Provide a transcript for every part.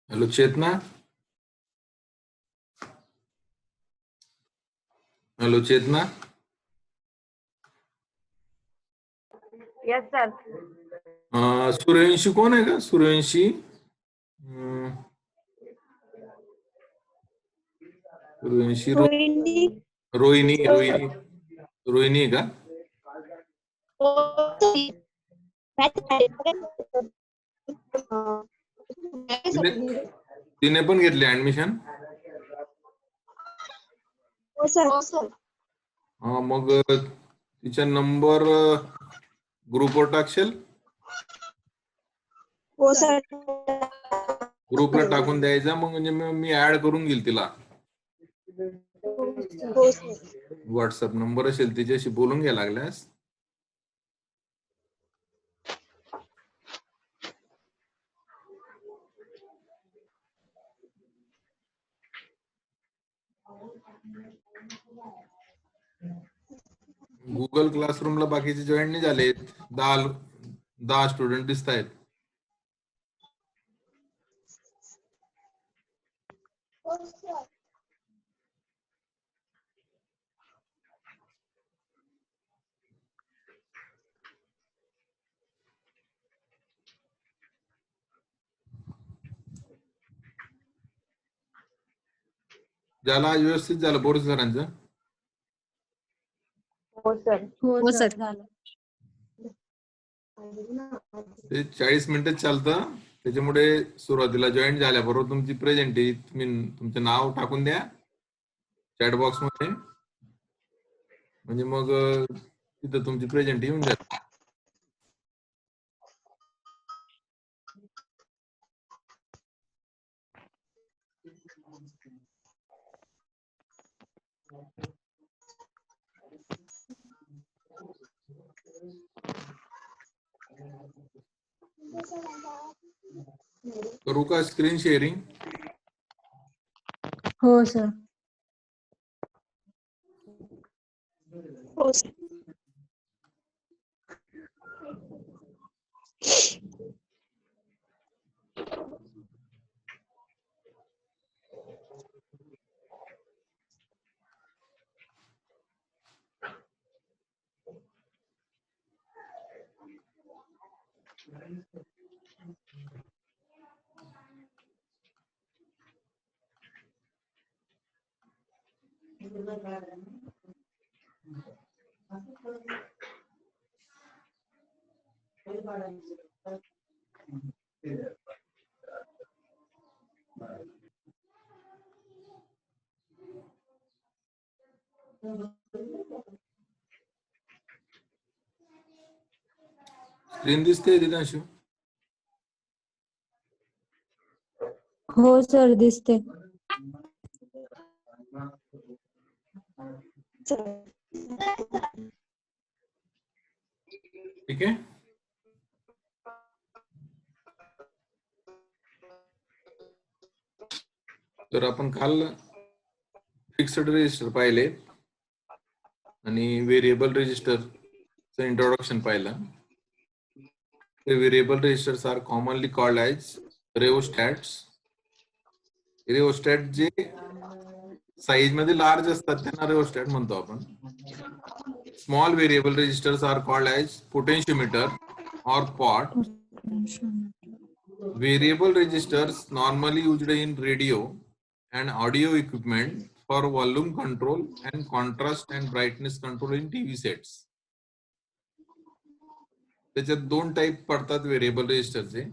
Hello, Chetna. Hello, Chetna. Yes, sir. Suryavanshi कोण आहे का? सूर्यवंशी सूर्यवंशी रोहिणी रोहिणी आहे का? तिने पण घेतले ऍडमिशन? हो सर. हा, मग तिचा नंबर ग्रुपवर टाकशील? हो सर. ग्रुपला टाकून द्यायचा, मग म्हणजे मी ऍड करून घेईल तिला. हो सर. व्हॉट्सअप नंबर असेल तिच्याशी बोलून घ्या लागल्यास. गुगल क्लासरूमला बाकीचे जॉईन नाही झालेत. 10 स्टुडंट दिसत आहेत. ज्याला व्यवस्थित झालं बोरस सरांचं? हो सर. हो सर. झालं. ते 40 मिनिटं चालतं, त्याच्यामुळे सुरुवातीला जॉईन झाल्याबरोबर तुमची प्रेझेंटी तुम्ही तुमचं नाव टाकून द्या चॅट बॉक्स मध्ये, म्हणजे मग तिथं तुमची प्रेझेंटी येऊन जाते. करू का स्क्रीन शेअरिंग? हो सर. हो सर. स्क्रीन दिसते दिनांशू? हो सर, दिसते. ठीक आहे. तर आपण काल फिक्स्ड रजिस्टर पाहिले आणि व्हेरिएबल रजिस्टरचं इंट्रोडक्शन पाहिलं. The variable registers are commonly called as rheostats. Rheostat जे साईज मध्ये लार्ज असतात त्यांना रिओस्टॅट म्हणतो आपण. Small variable registers are called as potentiometer और pot. Variable registers normally used in radio and audio equipment for volume control and contrast and brightness control in TV sets. त्याच्यात दोन type पडतात variable रेजिस्टरचे,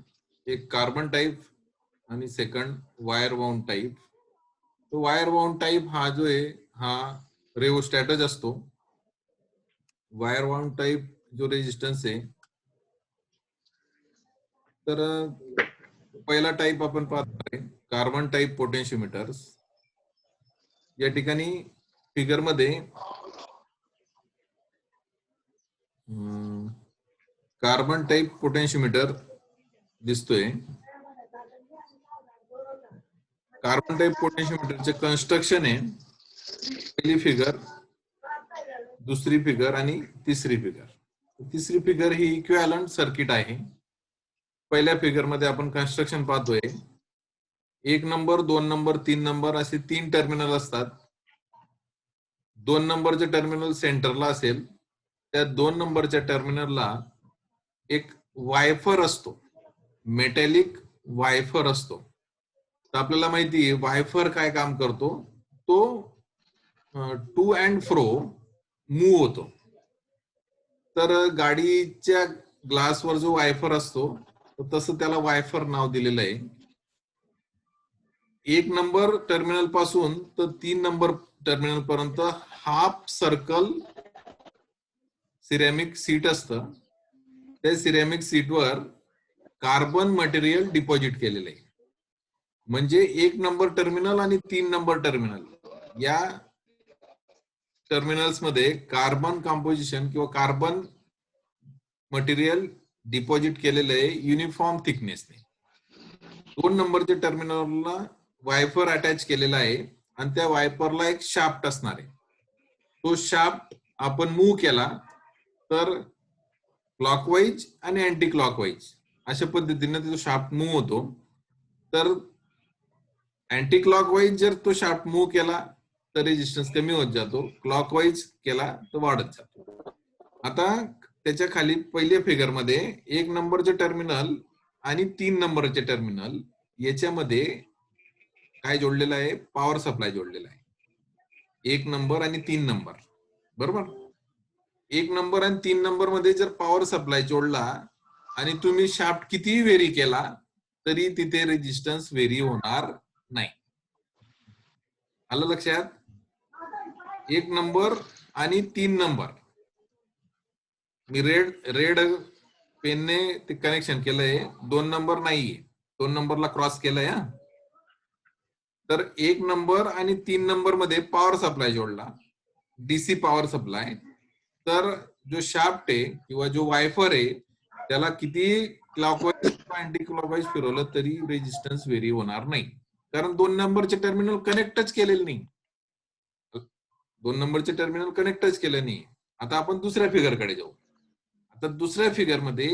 एक carbon type आणि second wire bound type. तो wire bound type हा जो आहे हा रेओस्टॅटच असतो. वायर बाउंड टाइप जो रेजिस्टन्स आहे, तर पहिला टाइप आपण पाहतोय कार्बन टाइप पोटेन्शिओमीटर्स. या ठिकाणी फिगर मध्ये कार्बन टाइप पोटेन्शिओमीटर दिसतोय. कार्बन टाइप पोटेन्शिओमीटरचे कन्स्ट्रक्शन आहे, पहिली फिगर, दुसरी फिगर आणि तिसरी फिगर. तिसरी फिगर ही इक्विव्हॅलंट सर्किट आहे. पहिल्या फिगर मध्ये आपण कन्स्ट्रक्शन पाहतोय. 1 नंबर, 2 नंबर, 3 नंबर असे 3 टर्मिनल असतात. 2 नंबरचे टर्मिनल सेंटरला असेल, त्या 2 नंबरच्या टर्मिनलला एक वायफर असतो, मेटॅलिक वायफर असतो. तर आपल्याला माहिती आहे वायफर काय काम करतो, तो टू अँड फ्रो मूव्ह होतो. तर गाडीच्या ग्लासवर जो वायफर असतो तसं त्याला वायफर नाव दिलेलं आहे. 1 नंबर टर्मिनल पासून तर 3 नंबर टर्मिनल पर्यंत हाफ सर्कल सिरॅमिक सीट असतं. त्या सिरॅमिक सीटवर कार्बन मटेरियल डिपॉझिट केलेलं आहे. म्हणजे 1 नंबर टर्मिनल आणि 3 नंबर टर्मिनल या टर्मिनल्स मध्ये कार्बन कॉम्पोजिशन किंवा कार्बन मटेरियल डिपॉझिट केलेलं आहे युनिफॉर्म थिकनेसने. 2 नंबरच्या टर्मिनलला वायफर अटॅच केलेला आहे आणि त्या वायफरला एक शाफ्ट असणार आहे. तो शाफ्ट आपण मूव्ह केला तर क्लॉकवाईज आणि अँटी क्लॉकवाईज अशा पद्धतीने तो शाफ्ट मूव्ह होतो. तर अँटी क्लॉकवाईज जर तो शाफ्ट मूव्ह केला तर रेजिस्टन्स कमी होत जातो, क्लॉकवाईज केला तर वाढत जातो. आता त्याच्या खाली पहिल्या फिगर मध्ये 1 नंबरचे टर्मिनल आणि 3 नंबरचे टर्मिनल याच्यामध्ये काय जोडलेलं आहे, पॉवर सप्लाय जोडलेला आहे. 1 नंबर आणि 3 नंबर, बरोबर. 1 नंबर आणि 3 नंबर मध्ये जर पॉवर सप्लाय जोडला आणि तुम्ही शाफ्ट कितीही व्हेरी केला तरी तिथे रेजिस्टन्स व्हेरी होणार नाही. आलं लक्षात? 1 नंबर आणि 3 नंबर मी रेड पेनने ते कनेक्शन केलंय. 2 नंबर नाहीये, 2 नंबरला क्रॉस केलंय. तर 1 नंबर आणि 3 नंबर मध्ये पॉवर सप्लाय जोडला, डीसी पॉवर सप्लाय. तर जो शाफ्ट आहे किंवा जो वायफर आहे त्याला किती क्लॉकवाईज किंवा अँटी क्लॉकवाईज फिरवलं तरी रेजिस्टन्स व्हेरी होणार नाही, कारण 2 नंबरचे टर्मिनल कनेक्टच केलेले नाही. 2 नंबरचे टर्मिनल कनेक्टच केलं नाही. आता आपण दुसऱ्या फिगरकडे जाऊ. आता दुसऱ्या फिगर मध्ये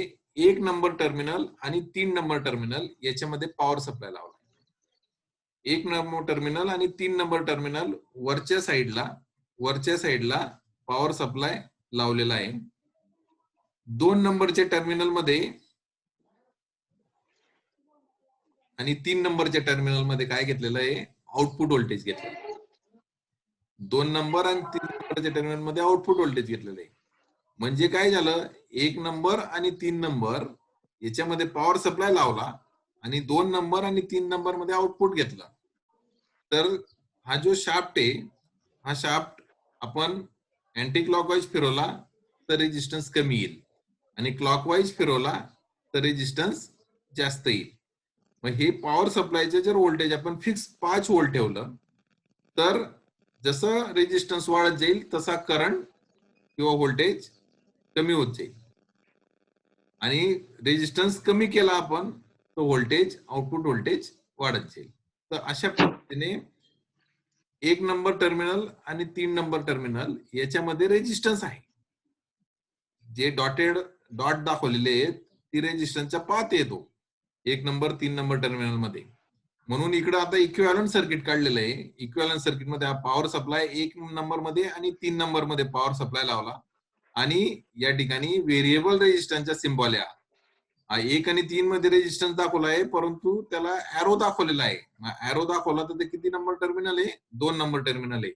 1 नंबर टर्मिनल आणि 3 नंबर टर्मिनल याच्यामध्ये पॉवर सप्लाय लावला. 1 नंबर टर्मिनल आणि 3 नंबर टर्मिनल वरच्या साईडला पॉवर सप्लाय लावलेला आहे. 2 नंबरच्या टर्मिनल मध्ये आणि 3 नंबरच्या टर्मिनल मध्ये काय घेतलेलं आहे, आउटपुट व्होल्टेज घेतलेलं. 2 नंबर आणि 3 नंबरच्या टर्मिनल मध्ये आउटपुट व्होल्टेज घेतलेलं आहे. म्हणजे काय झालं, 1 नंबर आणि 3 नंबर याच्यामध्ये पॉवर सप्लाय लावला आणि 2 नंबर आणि 3 नंबर मध्ये आउटपुट घेतलं. तर हा जो शाफ्ट आहे, हा शाफ्ट आपण अँटी क्लॉकवाईज फिरवला तर रेजिस्टन्स कमी येईल आणि क्लॉकवाईज फिरवला तर रेजिस्टन्स जास्त येईल. मग हे पॉवर सप्लायचे जर व्होल्टेज आपण फिक्स 5 व्होल्ट ठेवलं तर जसं रेजिस्टन्स वाढत जाईल तसा करंट किंवा व्होल्टेज कमी होत जाईल आणि रेजिस्टन्स कमी केला आपण तो व्होल्टेज, आउटपुट व्होल्टेज वाढत जाईल. तर अशा पद्धतीने 1 नंबर टर्मिनल आणि 3 नंबर टर्मिनल याच्यामध्ये रेजिस्टन्स आहे. जे डॉट दाखवलेले आहेत ती रेजिस्टन्सच्या पाथ येतो 1 नंबर 3 नंबर टर्मिनल मध्ये. म्हणून इकडे आता इक्विव्हॅलंट सर्किट काढलेलं आहे. इक्विव्हॅलंट सर्किट मध्ये हा पॉवर सप्लाय 1 नंबर मध्ये आणि 3 नंबर मध्ये पॉवर सप्लाय लावला आणि या ठिकाणी व्हेरिएबल रेजिस्टन्सचा सिम्बॉल आहे. हा 1 आणि 3 मध्ये रेजिस्टन्स दाखवला आहे, परंतु त्याला एरो दाखवलेला आहे. एरो दाखवला तर ते किती नंबर टर्मिनल आहे? 2 नंबर टर्मिनल आहे.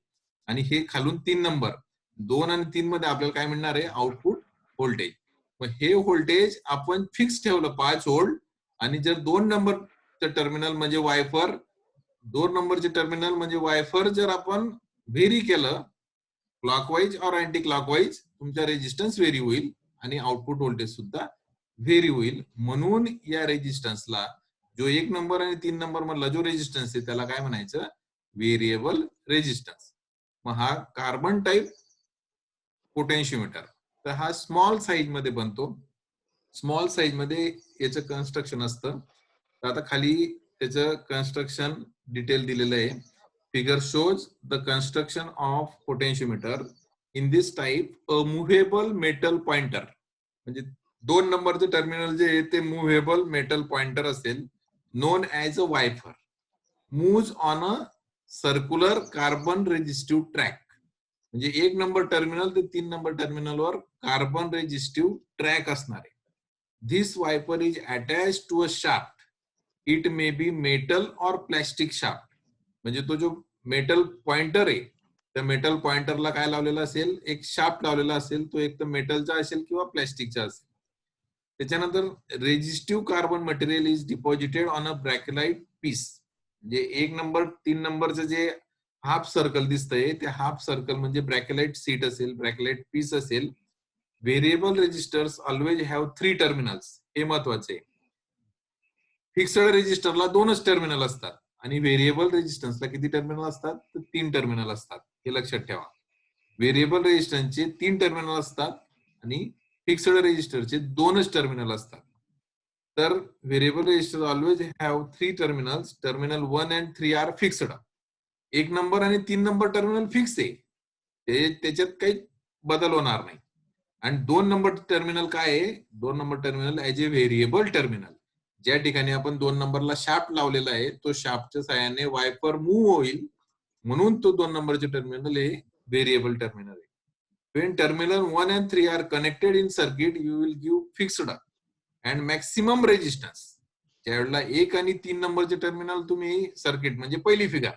आणि हे खालून 3 नंबर, 2 आणि 3 मध्ये आपल्याला काय मिळणार आहे? Output voltage. मग हे व्होल्टेज आपण फिक्स ठेवलं 5 व्होल्ट. आणि जर 2 नंबरचं टर्मिनल म्हणजे वायफर, 2 नंबरचे टर्मिनल म्हणजे वायफर जर आपण व्हेरी केलं क्लॉकवाईज और अँटी क्लॉकवाईज, तुमचा रेजिस्टन्स व्हेरी होईल आणि आउटपुट व्होल्टेज सुद्धा व्हेरी होईल. म्हणून या रेजिस्टन्सला, जो 1 नंबर आणि 3 नंबर मधला जो रेजिस्टन्स आहे त्याला काय म्हणायचं? Variable resistance. मग हा कार्बन टाईप पोटेन्शिओमीटर. तर हा स्मॉल साईज मध्ये बनतो. स्मॉल साईज मध्ये याचं कन्स्ट्रक्शन असतं. तर आता खाली त्याचं कन्स्ट्रक्शन डिटेल दिलेलं आहे. Figure shows the construction of potentiometer in this type a movable metal pointer. म्हणजे 2 नंबरचं टर्मिनल जे आहे ते मुव्हेबल मेटल पॉइंटर असेल, known as a wiper, moves on a circular carbon resistive track. म्हणजे 1 नंबर टर्मिनल ते 3 नंबर टर्मिनलवर carbon resistive track असणार आहे. This wiper is attach to a shaft. It may be metal और plastic shaft. म्हणजे तो जो मेटल पॉइंटर आहे, त्या मेटल पॉइंटरला काय लावलेला असेल? एक शाफ्ट लावलेला असेल. तो एक तर मेटलचा असेल किंवा प्लॅस्टिकचा असेल. त्याच्यानंतर resistive carbon material is deposited on a bakelite piece. म्हणजे 1 नंबर 3 नंबरचं जे हाफ सर्कल दिसतंय ते हाफ सर्कल म्हणजे ब्रॅकेलाइट सीट असेल, ब्रॅकेलाइट पीस असेल. Variable resistors always have 3 terminals. हे महत्वाचे. फिक्स्ड रेजिस्टरला 2च टर्मिनल असतात आणि व्हेरिएबल रेजिस्टन्सला किती टर्मिनल असतात? तर 3 टर्मिनल असतात. हे लक्षात ठेवा. व्हेरिएबल रेजिस्टन्सचे 3 टर्मिनल असतात आणि फिक्स्ड रेजिस्टरचे 2च टर्मिनल असतात. तर variable resistor always have 3 terminals. Terminal 1 and 3 are fixed. 1 number आणि 3 नंबर टर्मिनल फिक्स आहे, ते त्याच्यात काही बदल होणार नाही. आणि 2 नंबर टर्मिनल काय आहे? 2 number terminal as a variable terminal. ज्या ठिकाणी आपण 2 नंबरला शाफ्ट लावलेला आहे, तो शाफ्टच्या साहाय्याने वायपर मूव्ह होईल, म्हणून तो 2 नंबरचे टर्मिनल हे व्हेरिएबल टर्मिनल आहे. When terminal 1 and 3 are connected in circuit, you will give fixed and maximum resistance. ज्यावेळेला 1 आणि 3 नंबरचे टर्मिनल तुम्ही सर्किट म्हणजे पहिली फिगर,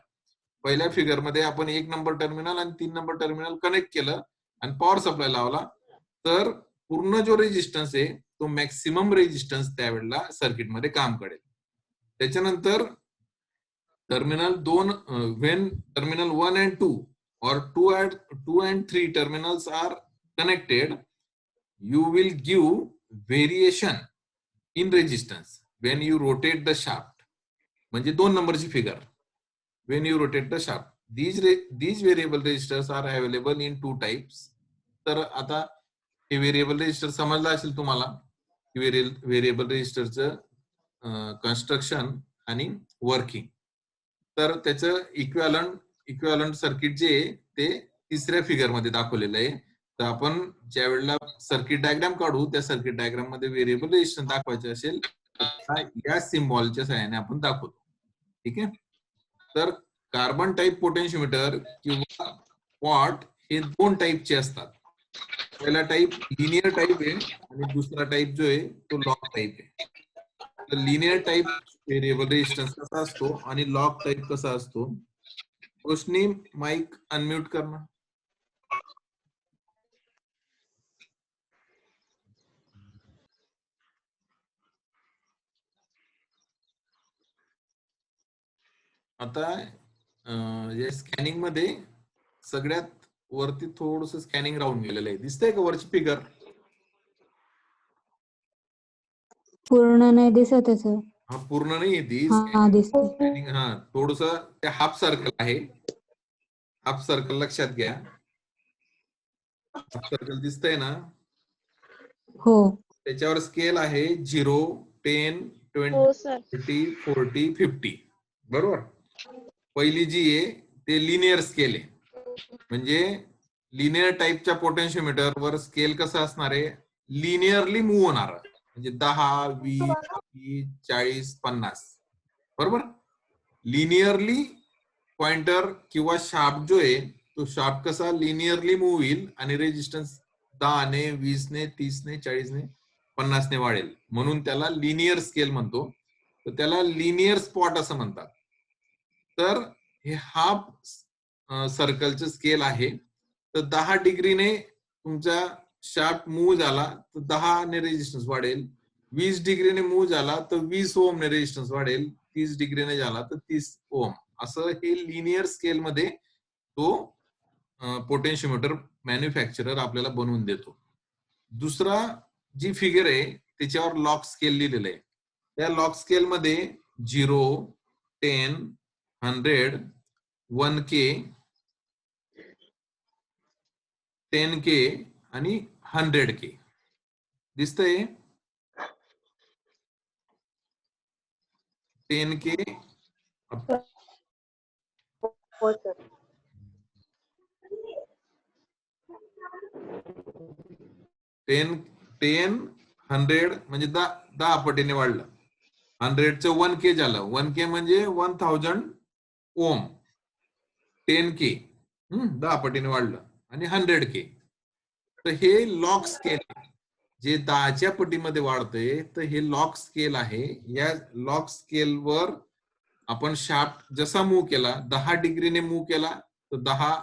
पहिल्या फिगर मध्ये आपण 1 नंबर टर्मिनल आणि 3 नंबर टर्मिनल कनेक्ट केलं आणि पॉवर सप्लाय लावला, तर पूर्ण जो रेजिस्टन्स आहे तो मॅक्सिमम रेजिस्टन्स त्यावेळेला सर्किटमध्ये काम करेल. त्याच्यानंतर terminal 2, when terminal 1 and 2 or 2 and 3 terminals are connected, you will give variation in resistance when you rotate the shaft. म्हणजे 2 नंबरची figure. When you rotate the shaft, these variable resistors are available in 2 types. तर आता हे variable resistor समजलं असेल तुम्हाला, variable रेजिस्टरचं construction आणि working. तर त्याचं इक्विव्हॅलंट सर्किट जे आहे ते 3ऱ्या फिगर मध्ये दाखवलेलं आहे. तर आपण ज्या वेळेला सर्किट डायग्राम काढू, त्या सर्किट डायग्राम मध्ये व्हेरिएबल रेजिस्टन्स दाखवायचे असेल तर या सिम्बॉलच्या सहाय्याने आपण दाखवतो. ठीक आहे. तर कार्बन टाईप पोटेन्शिओमीटर किंवा पॉट हे 2 टाईपचे असतात. पहिला टाईप लिनियर टाईप आहे आणि दुसरा टाईप जो आहे तो लॉग टाईप आहे. तर लिनियर टाईप व्हेरिएबल रेजिस्टन्स कसा असतो आणि लॉग टाईप कसा असतो? रोशनी माइक अनम्यूट करना. आता या स्कॅनिंग मध्ये सगळ्यात वरती थोडस स्कॅनिंग राहून गेलेलं आहे. दिसतंय का वरची फिगर? पूर्ण नाही दिसत आहे सर. हा पूर्ण नाही ती हा दिसते. स्कॅनिंग. हा थोडस ते हाफ सर्कल आहे. हाफ सर्कल लक्षात घ्या. हाफ सर्कल दिसतंय ना? हो. त्याच्यावर स्केल आहे 0, 10, 20, 30, 40, 50. बरोबर. पहिली जी आहे ते लिनियर स्केल आहे. म्हणजे लिनियर टाईपच्या पोटेन्शिओमीटर वर स्केल कसं असणार आहे? लिनियरली मूव्ह होणार. म्हणजे 10, 20, 30, 40, 50. बरोबर. लिनियरली पॉइंटर किंवा शार्प जो आहे तो शार्प कसा लिनियरली मूव्ह होईल आणि रेजिस्टन्स 10 ने 20 ने 30 ने 40 ने 50 ने वाढेल, म्हणून त्याला लिनियर स्केल म्हणतो. तर त्याला लिनियर स्पॉट असं म्हणतात. तर हे हाफ सर्कलचं स्केल आहे. तर 10 डिग्रीने तुमचा शार्प मूव्ह झाला तर 10 ने रेजिस्टन्स वाढेल. 20 डिग्रीने मूव्ह झाला तर 20 ओम ने रेजिस्टन्स वाढेल. 30 डिग्रीने झाला तर 30 ओम. असं हे लिनियर स्केल मध्ये तो पोटेन्शियोमीटर मॅन्युफॅक्चरर आपल्याला बनवून देतो. दुसरा जी फिगर आहे त्याच्यावर लॉक स्केल लिहिलेलं आहे. त्या लॉक स्केल मध्ये 0, 10, 100, 1K, 10K आणि 100K दिसतंय. 10K, हो सर. 10, 100 म्हणजे 10 पटीने वाढलं. 100चं 1K झालं. 1K म्हणजे 1000 ओम. 10K 10 पटीने वाढलं आणि 100K. तर हे लॉक स्केल जे 10च्या पटीमध्ये वाढतंय तर हे लॉक स्केल आहे. या लॉक स्केलवर आपण शार्प जसा मूव्ह केला 10 डिग्रीने मूव्ह केला तर 10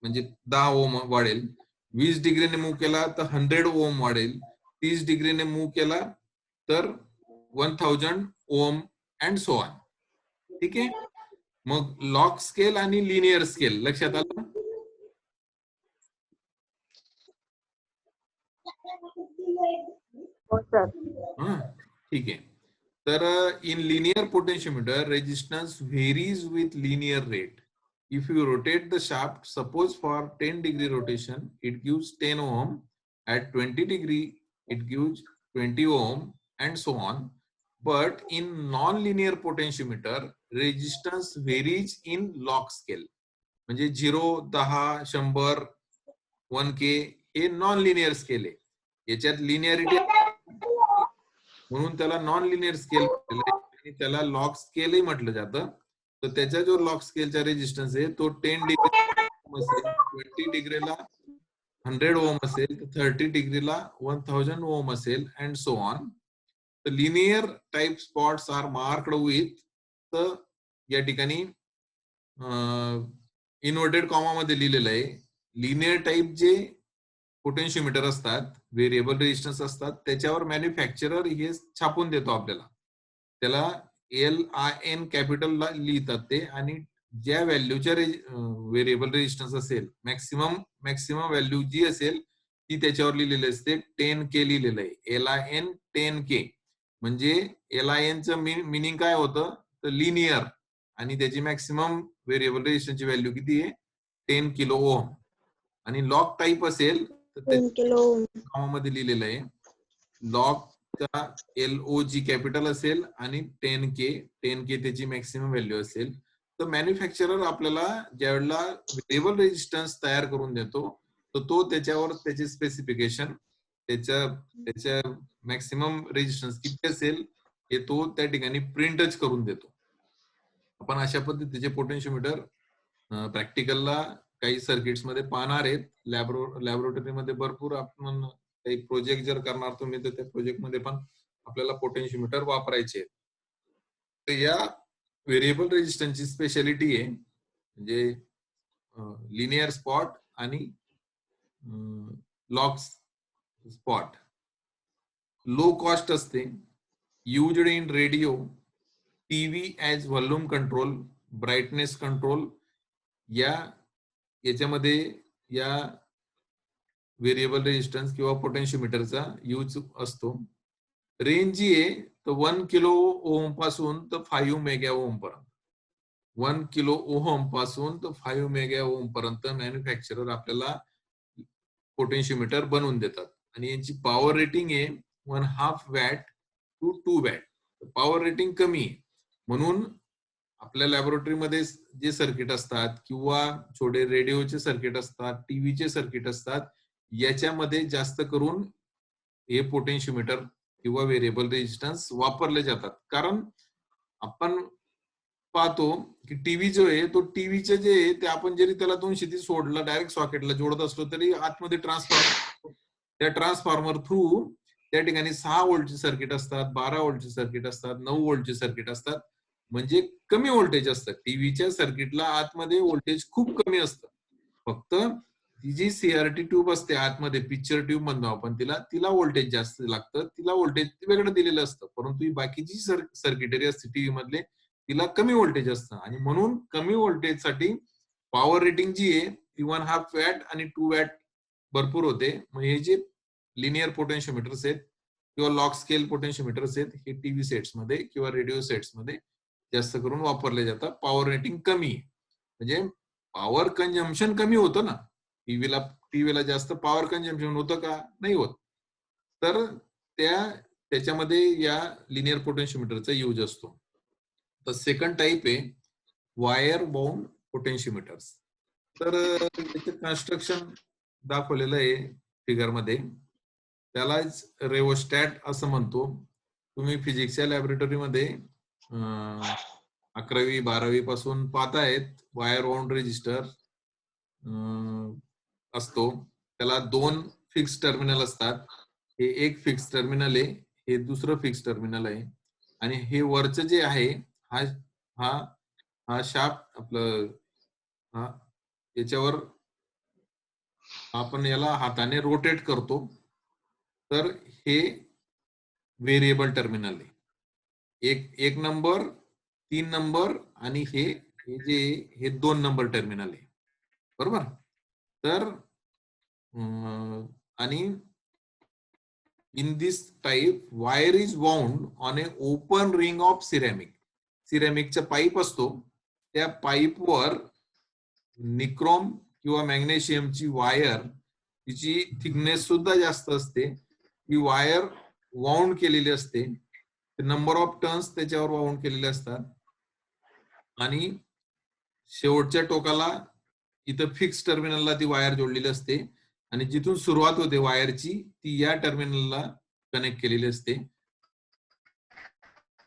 म्हणजे 10 ओम वाढेल. 20 डिग्रीने मूव्ह केला तर 100 ओम वाढेल. 30 डिग्रीने मूव्ह केला तर 1000 ओम अँड सो ऑन. ठीक आहे. मग लॉक स्केल आणि लिनियर स्केल लक्षात आलं. हो सर. ठीक आहे. तर in linear potentiometer resistance varies with linear rate. If you rotate the shaft, suppose for 10 degree rotation it gives 10 ohm, at 20 degree it gives 20 ohm and so on. But in non-linear potentiometer resistance varies in log scale. म्हणजे 0, 10, 100, 1K हे non linear scale आहे. याच्यात linearity म्हणून त्याला non linear scale आणि त्याला log स्केलही म्हटलं जातं. तर त्याचा जो लॉग स्केलचा रेजिस्टन्स आहे तो 10 डिग्री असेल, 20 डिग्रीला 100 ओम असेल, तर 30 डिग्रीला 1000 ओम असेल अँड सो ऑन. तर linear type spots are marked with, तर या ठिकाणी इन्व्हर्टेड कॉमा मध्ये लिहिलेलं आहे. लिनियर टाइप जे पोटेन्शियोमीटर असतात, व्हेरिएबल रेजिस्टन्स असतात, त्याच्यावर मॅन्युफॅक्चरर हे छापून देतो आपल्याला. त्याला LIN कॅपिटल लिहितात ते, आणि ज्या व्हॅल्यूच्या व्हेरिएबल रेजिस्टन्स असेल, मॅक्सिमम व्हॅल्यू जी असेल ती त्याच्यावर लिहिलेली असते. 10K लिहिलेलं आहे. LIN 10K म्हणजे LIN चं मिनिंग काय होतं तर लिनियर, आणि त्याची मॅक्सिमम व्हेरिएबल रेजिस्टन्सची व्हॅल्यू किती आहे 10 किलो ओम. आणि लॉग टाईप असेल तर 3 किलो मध्ये लिहिलेलं आहे. लॉगचा LOG कॅपिटल असेल आणि 10K त्याची मॅक्सिमम व्हॅल्यू असेल. तर मॅन्युफॅक्चरर आपल्याला ज्यावेळेला व्हेरिएबल रेजिस्टन्स तयार करून देतो तर तो त्याच्यावर त्याचे स्पेसिफिकेशन, त्याच्या मॅक्सिमम रेजिस्टन्स किती असेल हे तो त्या ठिकाणी प्रिंटच करून देतो. आपण अशा पद्धतीचे पोटेन्शियोमीटर प्रॅक्टिकलला काही सर्किट्स मध्ये पाहणार आहेत. लॅबोरेटरीमध्ये भरपूर आपण काही प्रोजेक्ट जर करणार तुम्ही तर त्या प्रोजेक्ट मध्ये पण आपल्याला पोटेन्शियोमीटर वापरायचे. तर या व्हेरिएबल रेजिस्टन्सची स्पेशालिटी आहे म्हणजे लिनियर स्पॉट आणि लॉग स्पॉट. लो कॉस्ट असते, used in radio, TV as volume control, brightness control. याच्यामध्ये या व्हेरिएबल रेजिस्टन्स किंवा पोटेन्शियोमीटरचा यूज असतो. रेंज जी आहे तर 1 किलो ओम पासून तर 5 मेगा ओम पर्यंत, 1 किलो ओहम पासून तर 5 मेगा ओम पर्यंत मॅन्युफॅक्चरर आपल्याला पोटेन्शियोमीटर बनवून देतात. आणि यांची पॉवर रेटिंग आहे 1.5 watt to 2 watt. Power rating कमी आहे म्हणून आपल्या लॅबोरेटरीमध्ये जे सर्किट असतात किंवा छोटे रेडिओचे सर्किट असतात, टीव्हीचे सर्किट असतात, याच्यामध्ये जास्त करून हे पोटेन्शियोमीटर किंवा व्हेरिएबल रेजिस्टन्स वापरले जातात. कारण आपण पाहतो की टीव्ही जो आहे तो टीव्हीचे जे आहे ते आपण जरी त्याला 230 सोडला डायरेक्ट सॉकेटला जोडत असलो तरी आतमध्ये ट्रान्सफॉर्मर, त्या ट्रान्सफॉर्मर थ्रू त्या ठिकाणी 6 व्होल्टचे सर्किट असतात, 12 व्होल्टचे सर्किट असतात, 9 व्होल्टचे सर्किट असतात, म्हणजे कमी व्होल्टेज असतं. टीव्हीच्या सर्किटला आतमध्ये व्होल्टेज खूप कमी असतं. फक्त ती जी सीआरटी ट्यूब असते आतमध्ये, पिक्चर ट्यूब म्हणतो आपण तिला व्होल्टेज जास्त लागतं, तिला व्होल्टेज वेगळं दिलेलं असतं. परंतु ही बाकीची सर्किटरी असते टीव्ही मधले तिला कमी व्होल्टेज असतं आणि म्हणून कमी व्होल्टेजसाठी पॉवर रेटिंग जी आहे ती 1.5 वॅट आणि 2 वॅट भरपूर होते. मग हे जे लिनियर पोटेन्शिओमीटर्स आहेत किंवा लॉग स्केल पोटेन्शिओमीटर्स आहेत हे टीव्ही सेट्स मध्ये किंवा रेडिओ सेट्स मध्ये जास्त करून वापरले जातात. पॉवर रेटिंग कमी म्हणजे पॉवर कंझम्पशन कमी होतं ना. टीव्हीला जास्त पॉवर कंझम्पशन होतं का? नाही होत. तर त्याच्यामध्ये या लिनियर पोटेन्शिओमीटरचा यूज असतो. तर सेकंड टाईप आहे वायर बाउंड पोटेन्शिओमीटर्स. तर त्याचे कन्स्ट्रक्शन दाखवलेलं आहे फिगर मध्ये. त्यालाच रेओस्टॅट असं म्हणतो. तुम्ही फिजिक्सच्या लॅबोरेटरीमध्ये 11वी 12वी पासून पाहतायत. वायर बाउंड रेजिस्टर असतो, त्याला 2 फिक्स टर्मिनल असतात. हे एक फिक्स टर्मिनल आहे, हे दुसरं फिक्स टर्मिनल आहे आणि हे वरचं जे आहे हा हा हा शाफ्ट आपलं याच्यावर आपण याला हाताने रोटेट करतो. तर हे व्हेरिएबल टर्मिनल आहे. एक नंबर, 3 नंबर आणि हे 2 नंबर टर्मिनल आहे. बरोबर. तर आणि in this type wire is wound on a open ring of ceramic. सिरॅमिकचा पाईप असतो, त्या पाईपवर निक्रोम किंवा मॅग्नेशियमची वायर, तिची थिकनेस सुद्धा जास्त असते, ही वायर वाउंड केलेली असते. नंबर ऑफ टर्न्स त्याच्यावर वाउंड केलेले असतात आणि शेवटच्या टोकाला इथं फिक्स टर्मिनलला ती वायर जोडलेली असते आणि जिथून सुरुवात होते वायरची ती या टर्मिनलला कनेक्ट केलेली असते.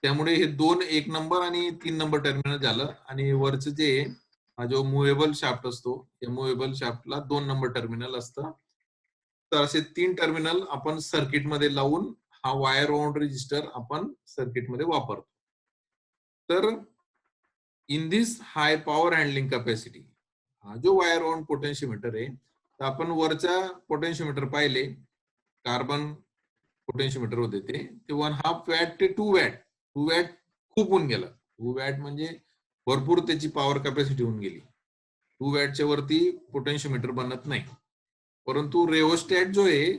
त्यामुळे हे 1 नंबर आणि 3 नंबर टर्मिनल झालं आणि वरचं जे हा जो मुव्हेबल शाफ्ट असतो त्या मुव्हेबल शाफ्टला 2 नंबर टर्मिनल असतं. तर असे 3 टर्मिनल आपण सर्किट मध्ये लावून हा वायर बाउंड रेजिस्टर आपण सर्किट मध्ये वापरतो. तर in this high power handling capacity, हा जो वायर बाउंड पोटेन्शिओमीटर आहे, तर आपण वरच्या पोटेन्शिओमीटर पाहिले, कार्बन पोटेन्शिओमीटर होते ते 1.5 वॅट ते 2 वॅट. 2 वॅट खूप होऊन गेलं. 2 वॅट म्हणजे भरपूर त्याची पॉवर कॅपॅसिटी होऊन गेली. 2 वॅटच्या वरती पोटेन्शिओमीटर बनत नाही. परंतु रेओस्टॅट जो आहे,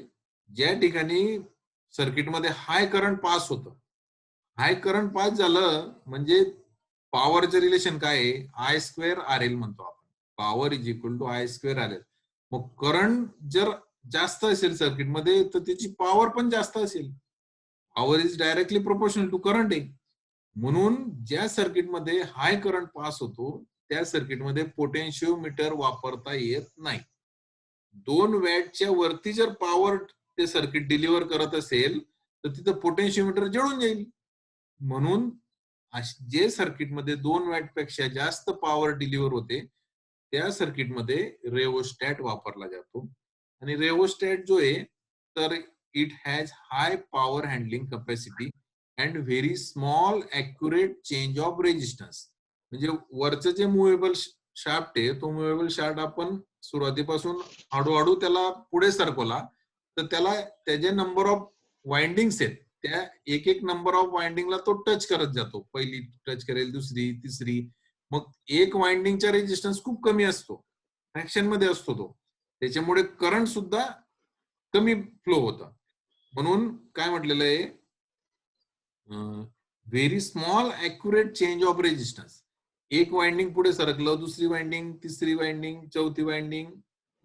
ज्या ठिकाणी सर्किटमध्ये हाय करंट पास होतं, हाय करंट पास झालं म्हणजे पॉवरचं रिलेशन काय आहे? आय स्क्वेअर आर एल म्हणतो आपण. Power is equal to I square R L. मग करंट जर जास्त असेल सर्किटमध्ये तर त्याची पॉवर पण जास्त असेल. Power is directly proportional to current आहे. म्हणून ज्या सर्किटमध्ये हाय करंट पास होतो त्या सर्किटमध्ये पोटेन्शिओमीटर वापरता येत नाही. 2 वॅटच्या वरती जर पॉवर ते सर्किट डिलिव्हर करत असेल तर तिथं पोटेन्शिओमीटर जळून जाईल. म्हणून जे सर्किटमध्ये 2 वॅट पेक्षा जास्त पॉवर डिलिव्हर होते त्या सर्किटमध्ये रेओस्टॅट वापरला जातो. आणि रेओस्टॅट जो आहे तर it has high power handling capacity and very small accurate change of resistance. म्हणजे वरचं जे मुव्हेबल शाफ्ट आहे तो मुव्हेबल शाफ्ट आपण सुरुवातीपासून हळूहळू त्याला पुढे सरकवला तर त्याला त्याचे नंबर ऑफ वाइंडिंग्स आहेत, त्या एक नंबर ऑफ वाइंडिंगला तो टच करत जातो. पहिली टच करेल, दुसरी, तिसरी, मग एक वाइंडिंगचा रेजिस्टन्स खूप कमी असतो, फ्रॅक्शन मध्ये असतो तो. त्याच्यामुळे करंट सुद्धा कमी फ्लो होतं. म्हणून काय म्हटलेलं आहे, very small accurate change of resistance. एक वाइंडिंग पुढे सरकलं, दुसरी वाइंडिंग, तिसरी वाइंडिंग, चौथी वाइंडिंग,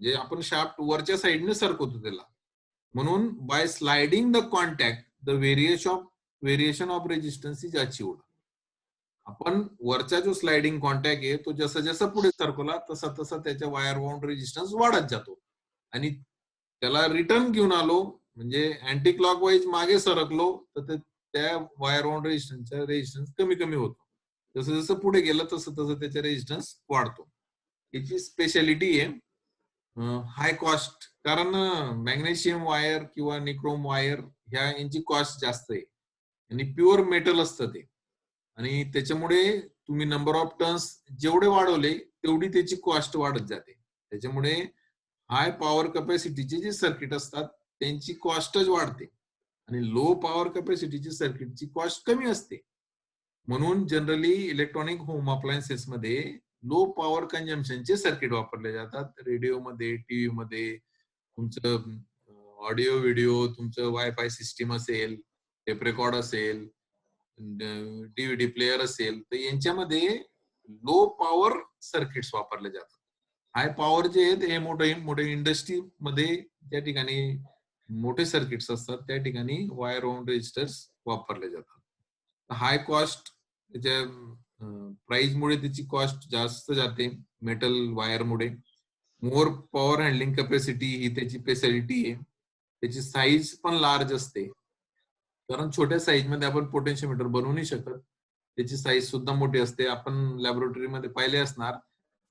जे आपण शाफ्ट वरच्या साईडने सरकवतो त्याला. म्हणून by sliding the contact the variation of resistance is achieved. आपण वरचा जो स्लाइडिंग कॉन्टॅक्ट आहे तो जसं जसं पुढे सरकवला तसा तसा त्याच्या वायर बाउंड रेजिस्टन्स वाढत जातो आणि त्याला रिटर्न घेऊन आलो म्हणजे अँटी क्लॉकवाईज मागे सरकलो तर त्या वायर बाउंड रेजिस्टन्सचा रेजिस्टन्स कमी कमी होतो. जसं जसं पुढे गेलं तसं तसं त्याचा रेजिस्टन्स वाढतो. याची स्पेशालिटी आहे हाय कॉस्ट, कारण मॅग्नेशियम वायर किंवा निक्रोम वायर ह्या यांची कॉस्ट जास्त आहे आणि प्युअर मेटल असतं ते, आणि त्याच्यामुळे तुम्ही नंबर ऑफ टन्स जेवढे वाढवले तेवढी त्याची कॉस्ट वाढत जाते. त्याच्यामुळे हाय पॉवर कॅपॅसिटीचे जे सर्किट असतात त्यांची कॉस्टच वाढते आणि लो पॉवर कॅपॅसिटीची सर्किटची कॉस्ट कमी असते. म्हणून जनरली इलेक्ट्रॉनिक होम अप्लायन्सेस मध्ये लो पॉवर कन्झम्पशनचे सर्किट वापरले जातात. रेडिओमध्ये, टीव्ही मध्ये, तुमचं ऑडिओ व्हिडिओ, तुमचं वायफाय सिस्टीम असेल, टेप रेकॉर्ड असेल, डीव्हीडी प्लेअर असेल, तर यांच्यामध्ये लो पॉवर सर्किट्स वापरले जातात. हाय पॉवर जे आहेत हे मोठे मोठे इंडस्ट्रीमध्ये ज्या ठिकाणी मोठे सर्किट्स असतात त्या ठिकाणी वायर ओन रेजिस्टर्स वापरले जातात. हाय कॉस्ट त्याच्या प्राइस मुळे त्याची कॉस्ट जास्त जाते मेटल वायर मुळे. मोर पॉवर हँडलिंग कॅपॅसिटी ही त्याची स्पेशालिटी आहे. त्याची साईज पण लार्ज असते, कारण छोट्या साईज मध्ये आपण पोटेन्शियोमीटर बनवू नाही शकत. त्याची साईज सुद्धा मोठी असते. आपण लॅबोरेटरीमध्ये पाहिले असणार,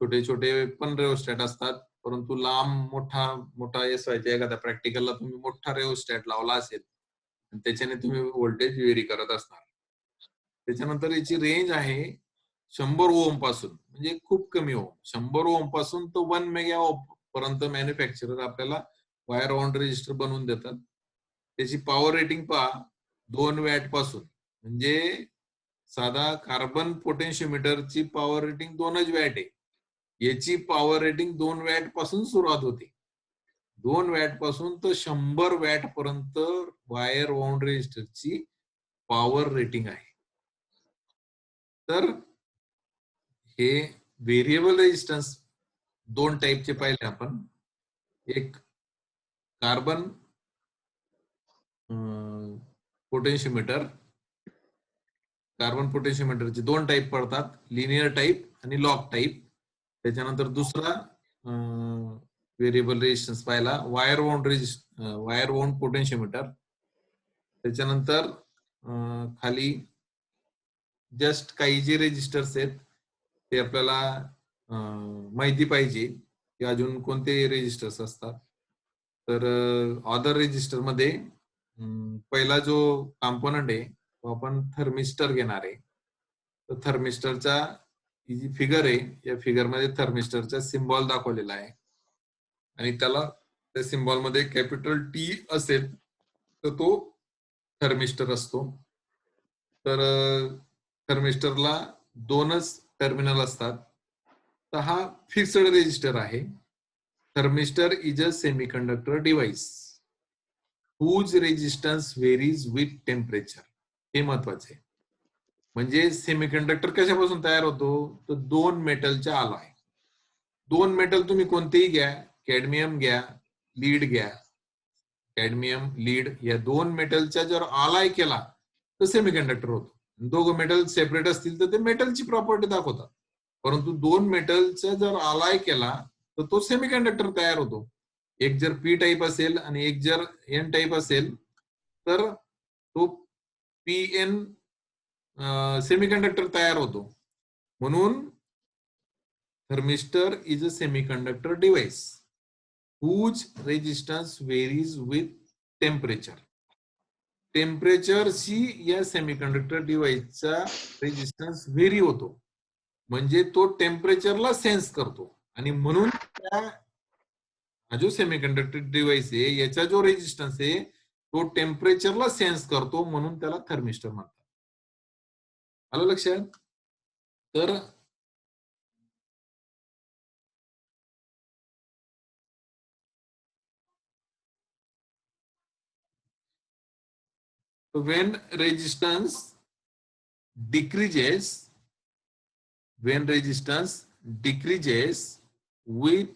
छोटे छोटे पण रेओस्टॅट असतात, परंतु लांब मोठा मोठा व्हायचा एखाद्या प्रॅक्टिकलला तुम्ही मोठा रेओस्टॅट लावला असेल आणि त्याच्याने तुम्ही व्होल्टेज व्हेरी करत असणार. त्याच्यानंतर याची रेंज आहे 100 ओम पासून, म्हणजे खूप कमी ओम, 100 ओम पासून तो 1 मेगा ओम पर्यंत मॅन्युफॅक्चरर आपल्याला वायर ऑन रेजिस्टर बनवून देतात. त्याची पॉवर रेटिंग पहा 2 वॅट पासून, म्हणजे साधा कार्बन पोटेन्शियोमीटरची पॉवर रेटिंग 2च वॅट आहे. याची पॉवर रेटिंग 2 वॅट पासून सुरुवात होते. 2 वॅट पासून तर 100 वॅट पर्यंत वायर ऑन रेजिस्टरची पॉवर रेटिंग आहे. तर हे व्हेरिएबल रेजिस्टन्स 2 टाईपचे पाहिले आपण. एक कार्बन पोटेन्शियोमीटर, कार्बन पोटेन्शियोमीटरचे 2 टाईप पडतात, लिनियर टाईप आणि लॉग टाईप. त्याच्यानंतर दुसरा व्हेरिएबल रेजिस्टन्स पाहिला वायर ओन पोटेन्शियोमीटर. त्याच्यानंतर खाली जस्ट काही जे रेजिस्टर्स आहेत ते आपल्याला माहिती पाहिजे की अजून कोणते रेजिस्टर्स असतात. तर अदर रेजिस्टर मध्ये पहिला जो कॉम्पोनंट आहे तो आपण थर्मिस्टर घेणार आहे. तर थर्मिस्टरचा ही जी फिगर आहे या फिगर मध्ये थर्मिस्टरचा सिम्बॉल दाखवलेला आहे आणि त्याला त्या सिम्बॉल मध्ये कॅपिटल टी असेल तर तो थर्मिस्टर असतो. तर थर्मिस्टरला 2च टर्मिनल असतात. तर हा फिक्स्ड रेजिस्टर आहे. Thermistor is a semiconductor device whose resistance varies with temperature. हे महत्वाचे आहे. म्हणजे सेमीकंडक्टर कशापासून तयार होतो, तर 2 मेटलच्या अलॉय. 2 मेटल तुम्ही कोणतेही घ्या, कॅडमियम घ्या, लीड घ्या. कॅडमियम, लीड या 2 मेटलच्या जर अलॉय केला तर सेमीकंडक्टर होतो. दोघं मेटल सेपरेट असतील तर ते मेटलची प्रॉपर्टी दाखवतात, परंतु 2 मेटलचा जर अलॉय केला तर तो सेमीकंडक्टर तयार होतो. एक जर पी टाईप असेल आणि एक जर एन टाईप असेल तर तो पी एन सेमीकंडक्टर तयार होतो. म्हणून thermistor is a semiconductor device whose resistance varies with temperature. टेम्परेचरशी या सेमीकंडक्टर डिव्हाइसचा रेजिस्टन्स व्हेरी होतो, म्हणजे तो टेम्परेचरला सेन्स करतो आणि म्हणून हा जो सेमीकंडक्टर डिव्हाइस आहे याचा जो रेजिस्टन्स आहे तो टेम्परेचरला सेन्स करतो, म्हणून त्याला थर्मिस्टर म्हणतात. आलं लक्षात? तर when resistance decreases with